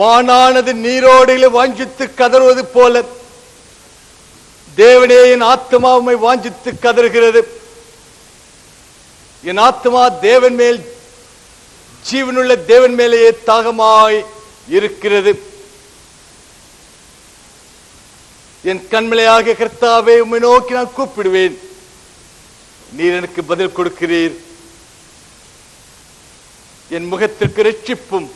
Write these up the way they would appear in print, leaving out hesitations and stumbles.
மானானது நீரோடையில வாஞ்சித்து கதறுவது போல தேவனே என் ஆத்மா உம்மை வாஞ்சித்து கதறுகிறது. என் ஆத்மா தேவன் மேல், ஜீவனுள்ள தேவன் மேலேயே தாகமாய் இருக்கிறது. என் கண்மலையாகிய கர்த்தாவே, உம்மை நோக்கி நான் கூப்பிடுவேன், நீர் எனக்கு பதில் கொடுக்கிறீர். என் முகத்திற்கு இரட்சிப்பும்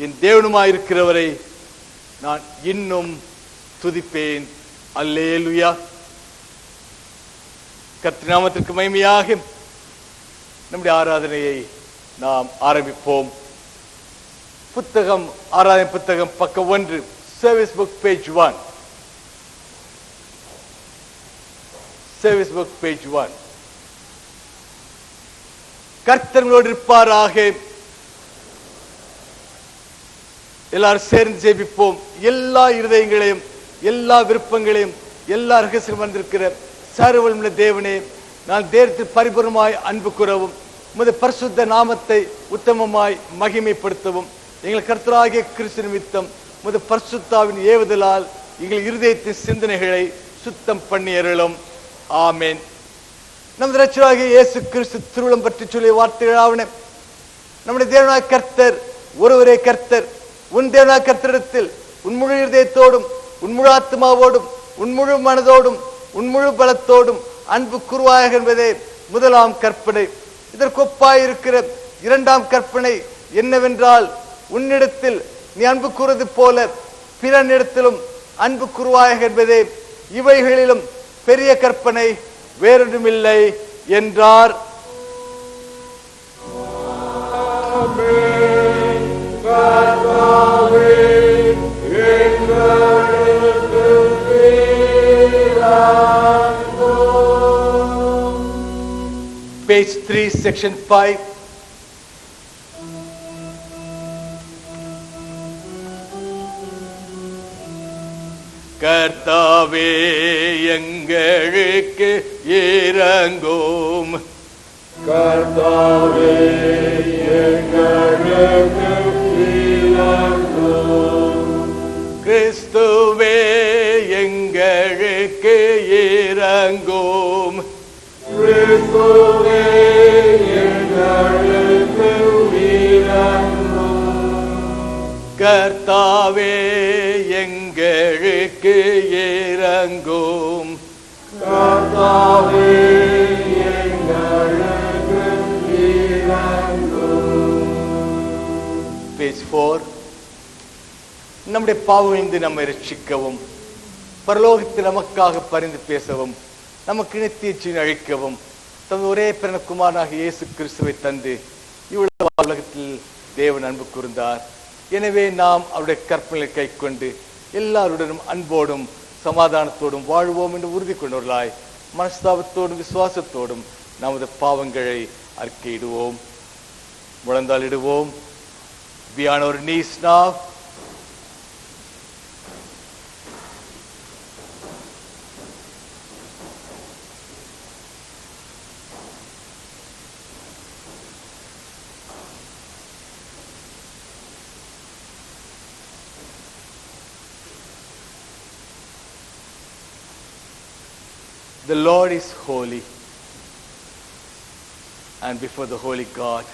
என் தேவனுமாயிருக்கிறவரை நான் இன்னும் துதிப்பேன். அல்லேலூயா. கர்த்தர் நாமத்திற்கு மகிமையாக நம்முடைய ஆராதனையை நாம் ஆரம்பிப்போம். புத்தகம், ஆராதனை புத்தகம், பக்கம் 1, service book, page 1. Service book, page 1. கர்த்தர்களோடு இருப்பாராக. எல்லாரும் சேர்ந்து ஜெபிப்போம். எல்லா இருதயங்களையும், எல்லா விருப்பங்களையும், எல்லா ரகசியம் வந்திருக்கிற சர்வவல்லமையுள்ள தேவனே, நான் தேவத்தில் பரிபூர்ணமாய் அன்பு கூறவும், உமது பரிசுத்த நாமத்தை உத்தமமாய் மகிமைப்படுத்தவும், எங்கள் கர்த்தராகிய கிறிஸ்து நிமித்தம் உமது பரிசுத்தாவின் ஏவுதலால் எங்கள் இருதயத்தின் சிந்தனைகளை சுத்தம் பண்ணி அருளும். ஆமேன். நமது இரட்சகராகிய இயேசு கிறிஸ்து திருவுளம் பற்றி சொல்லிய வார்த்தைகளாவன, நம்முடைய தேவனாகிய கர்த்தர் ஒருவரே கர்த்தர். உன் தேவனாகிய கர்த்தரிடத்தில் உன் முழு இருதயத்தோடும், உன் முழு ஆத்மாவோடும், உன் முழு மனதோடும், உன் முழு பலத்தோடும் அன்பு கூர்வாயாக என்பதே முதலாம் கற்பனை. இதற்கு ஒப்பாயிருக்கிற இரண்டாம் கற்பனை என்னவென்றால், உன்னிடத்தில் நீ அன்பு கூறுவது போல பிறனிடத்திலும் அன்பு கூர்வாயாக என்பதே. இவைகளிலும் பெரிய கற்பனை வேறொன்றுமில்லை என்றார். Page 3, section 5. கர்த்தாவே எங்களுக்கு இரங்கும். கர்த்தாவே எங்களுக்கு இரங்கும். கிறிஸ்துவே எங்களுக்கு இரங்கும். கிறிஸ்துவே எங்களுக்கு இரங்கும். கர்த்தாவே எங்களுக்கு இரங்கும். கர்த்தாவே எங்களுக்கு இரங்கும். Page 4. நம்முடைய பாவங்களிலிருந்து நம்மை ரட்சிக்கவும், பரலோகத்தில் நமக்காக பரிந்து பேசவும், நமக்கு நித்திய ஜீவனை அளிக்கவும் தமது ஒரே பிறந்த குமாரனாகிய இயேசு கிறிஸ்துவை தந்து இவ்வுலகத்தில் தேவன் அன்பு கூர்ந்தார். எனவே நாம் அவருடைய கற்பனைகளை கைக்கொண்டு எல்லாருடனும் அன்போடும் சமாதானத்தோடும் வாழ்வோம் என்று உறுதி கொண்டவர்களாய் மனஸ்தாபத்தோடும் விசுவாசத்தோடும் நமது பாவங்களை அறிக்கையிடுவோம். முழந்தாளிடுவோம். Be on our knees now. The Lord is holy, and before the holy God,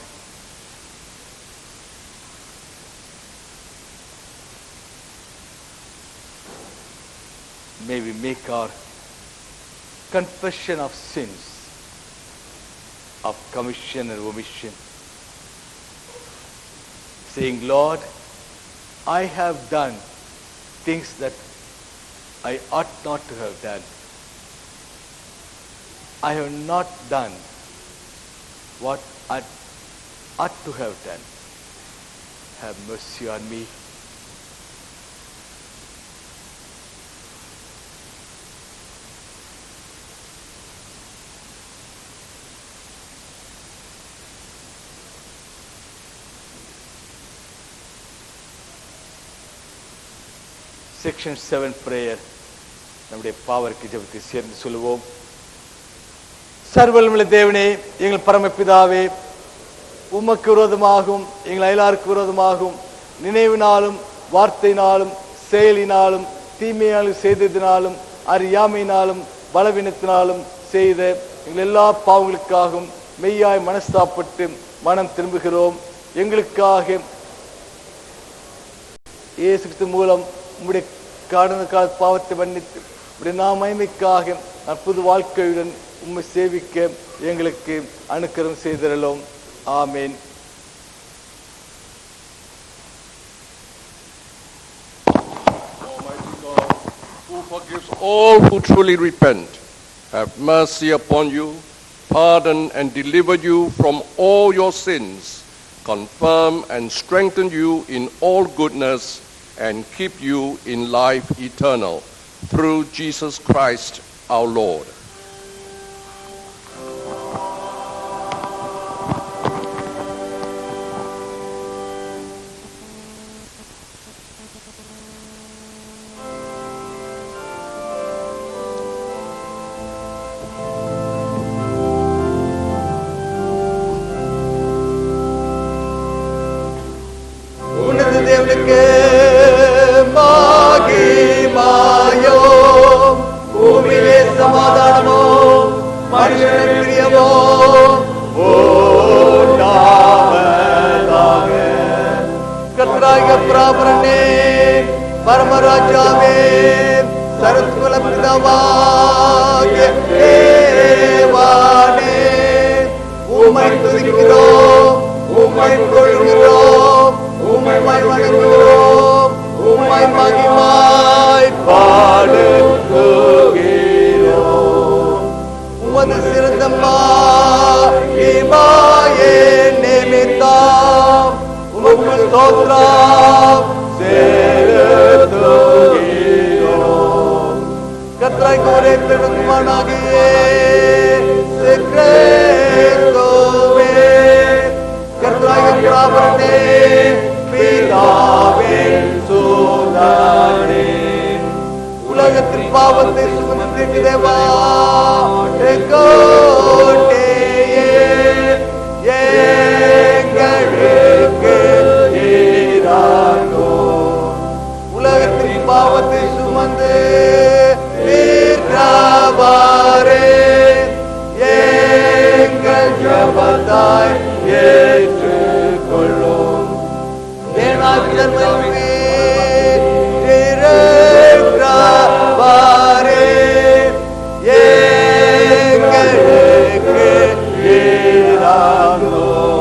may we make our confession of sins, of commission and omission, saying, Lord, I have done things that I ought not to have done. I have not done what I ought to have done. Have mercy on me. Section 7 prayer. நம்முடைய பாவருக்கு ஜெபத்தை சேர்ந்து சொல்லுவோம். சர்வவல்லமையுள்ள தேவனே, எங்கள் பரமபிதாவே, உமக்கு விரோதமாகவும் எங்கள் அயலாருக்கு விரோதமாகவும் நினைவினாலும் வார்த்தையினாலும் செயலினாலும் தீமையாலும் செய்ததினாலும் அறியாமையினாலும் பலவீனத்தினாலும் செய்த எங்கள் எல்லா பாவங்களுக்காகவும் மெய்யாய் மனஸ்தாப்பட்டு மனம் திரும்புகிறோம். எங்களுக்காக இயேசு கிறிஸ்து மூலம் உம்முடைய கடந்த கால பாவத்தை மன்னித்து உம்முடைய மகிமைக்காக நான் புது வாழ்க்கையுடன் உம்மை சேவிக்க எங்களுக்கு அனுக்கிரகம் செய்திரலும். ஆமென். Almighty God, who forgives all who truly repent, have mercy upon you, pardon and deliver you from all your sins, confirm and strengthen you in all goodness, and keep you in life eternal, through Jesus Christ our Lord. உன்னத தேவனுக்கு மகிமையோ, பூமியிலே சமாதானமோ, மனுஷனுக்கு பிரியமோ உண்டாவதாக. கர்த்தராகிய பிராபரனே, பரமராஜாவே, சரத்குல பிதாவாகிய தேவனே, உம்மை துதிக்கிறோம், உம்மை புகழ்கிறோம், உம்மை வணங்குகிறோம், உம்மை மகிமாய் பாடுகிறோம். உமது சிறந்த மகிமையே நிமித்தம் உமக்கு ஸ்தோத்திரம் செலுத்துகிறோம். கர்த்தராகிய ஒரே பெருமானாகிய கிறிஸ்துவே, கர்த்தராகிய பிராபரனே, பிதாவின் சுதனே, உலகத்தின் பாவத்தை சுமந்து தேவா கோட்டையே, எங்களுக்கு ஈராகும். உலகத்தின் பாவத்தை சுமந்து தீர்க்கிறவரே, எங்கள் ஜெபத்தை ஏற்றுக்கொள்ளும். எங்களுக்கு ஈராகும்.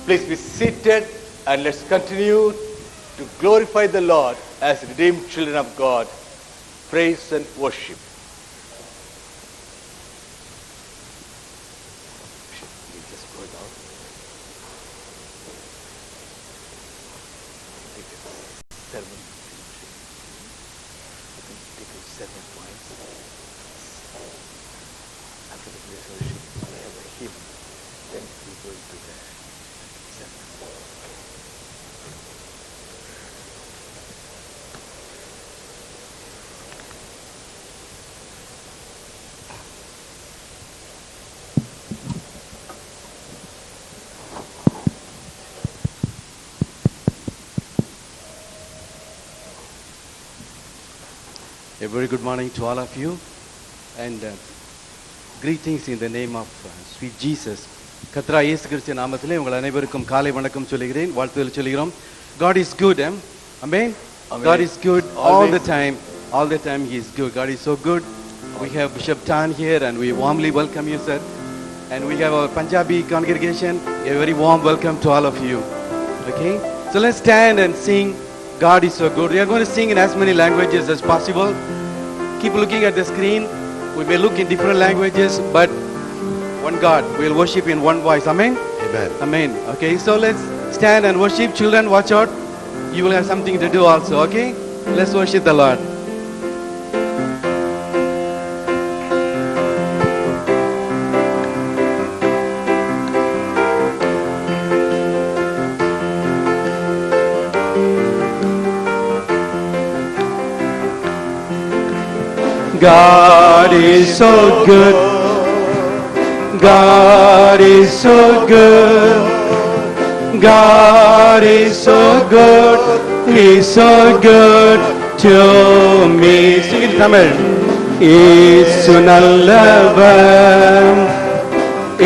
Please be seated and let's continue to glorify the Lord as redeemed children of God. Praise and worship. We just go down. Take a sermon. You can take a 7 points. After the praise worship, we have a hymn. Then we go into the sermon. A very good morning to all of you, and greetings in the name of sweet Jesus. கத்ரா இயேசு கிறிஸ்து நாமத்திலே உங்கள் அனைவருக்கும் காலை வணக்கம் சொல்கிறேன், வாழ்த்துதல் சொல்கிறோம். God is good, amen. God is good all the time. All the time He is good. God is so good. We have Bishop Tan here, and we warmly welcome you, sir. And we have our Punjabi congregation. A very warm welcome to all of you. Okay, so let's stand and sing. God is so good. We are going to sing in as many languages as possible. Keep looking at the screen. We may look in different languages, but one God. We'll worship in one voice. Amen? Amen. Amen. Okay, so let's stand and worship. Children, watch out. You will have something to do also, okay? Let's worship the Lord. God is so good. God is so good. God is so good. He's so good to me. Sing it in Tamil. Yesu nallavan,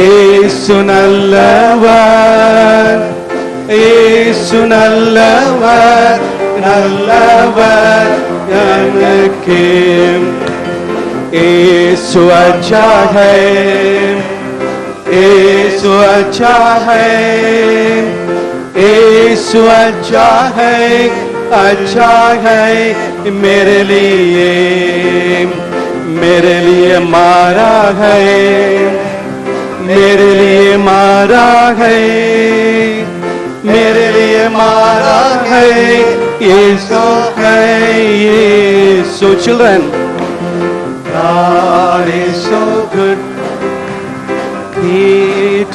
Yesu nallavan, Yesu nallavan, nallavan yanakku. Yesu अच्छा है, Yesu अच्छा है, Yesu अच्छा है मेरे लिए मारा है, मेरे लिए मारा है, मेरे लिए मारा है, Yesu है Yesu. Children, God is so good. He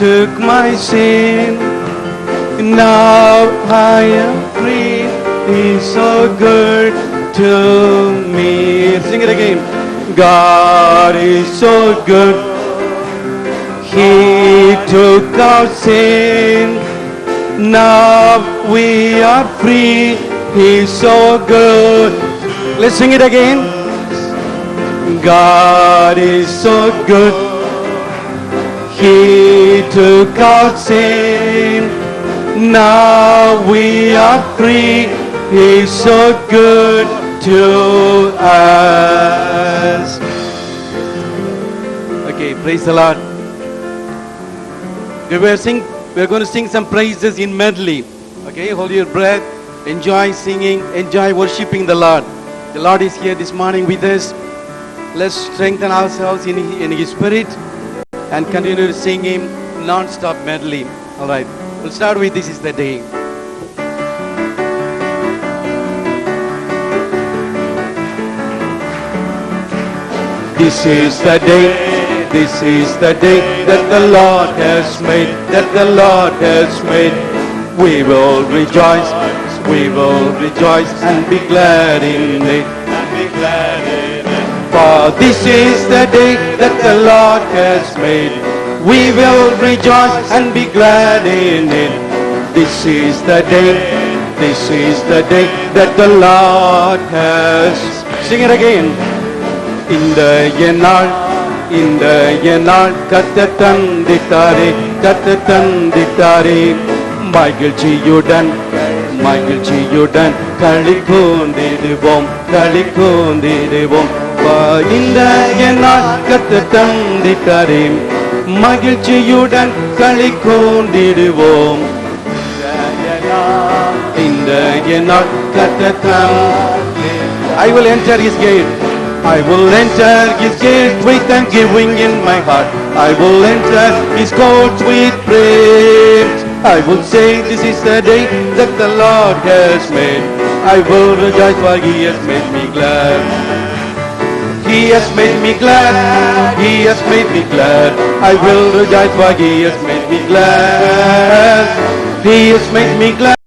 took my sin. Now I am free. He's so good to me. Sing it again. God is so good. He took our sin. Now we are free. He's so good. Let's sing it again. God is so good. He took our sin. Now we are free. He's so good to us. Okay, praise the Lord. We're going to sing some praises in medley. Okay, hold your breath. Enjoy singing. Enjoy worshiping the Lord. The Lord is here this morning with us. Let's strengthen ourselves in His Spirit and continue to sing Him non-stop medley. All right, we'll start with This Is the Day. This is the day, this is the day that the Lord has made, that the Lord has made. We will rejoice and be glad in it. For this is the day that the Lord has made. We will rejoice and be glad in it. This is the day that the Lord has. Sing it again. இந்த என்னாள் கர்த்தர் தந்திட்டாரே மகிழ்ச்சியுடன் களி கூர்ந்திடுவோம் இந்த என்னாள் கர்த்தர் தந்திட்டாரே மகிழ்ச்சியுடன் களி கூர்ந்திடுவோம் இன்றைய நாள் கர்த்தர் I will enter his gate. I will enter his gate with thanksgiving in my heart. I will enter his courts with praise. I will say, this is the day that the Lord has made. I will rejoice for he has made me glad. He has made me glad. He has made me glad. I will rejoice for he has made me glad. He has made me glad.